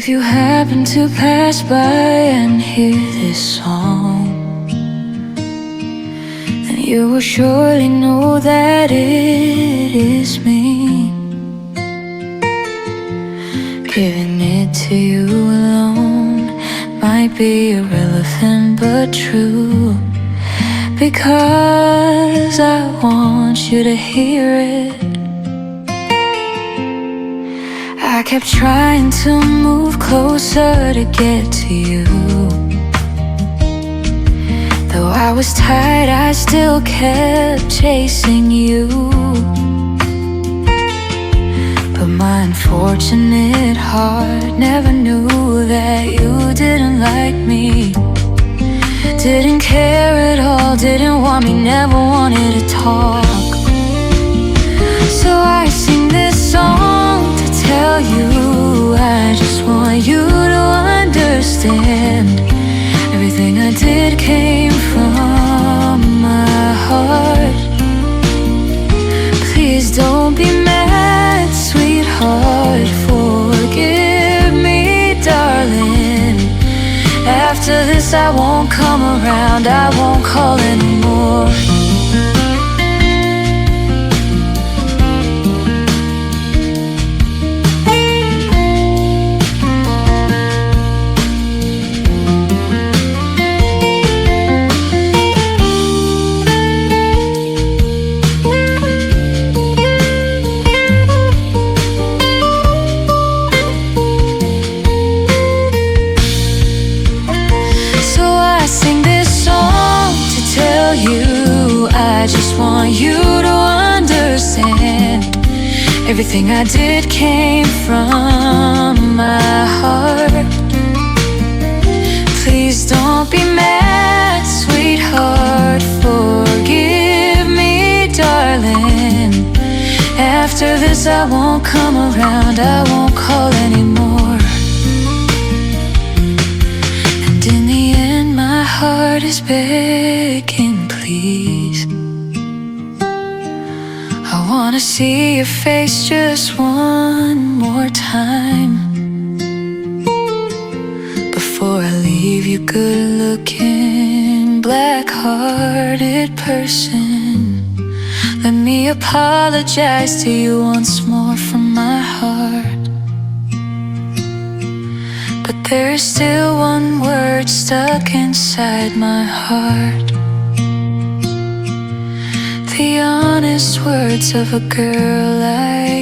If you happen to pass by and hear this song, then you will surely know that it is me, giving it to you alone. Might be irrelevant but true, because I want you to hear it. I kept trying to move closer to get to you. Though I was tired, I still kept chasing you. But my unfortunate heart never knew that you didn't like me, didn't care at all, didn't want me, never wanted to talk. So I sing this song to tell you, I just want you to understand, everything I did came from my heart. Please don't be mad, sweetheart, forgive me, darling. After this I won't come around, I won't call anymore. I just want you to understand, everything I did came from my heart. Please don't be mad, sweetheart, forgive me, darling. After this I won't come around, I won't call anymore. And in the end my heart is begging, please, I wanna see your face just one more time before I leave you, good-looking, black-hearted person. Let me apologize to you once more from my heart. But there is still one word stuck inside my heart, the honest words of a girl like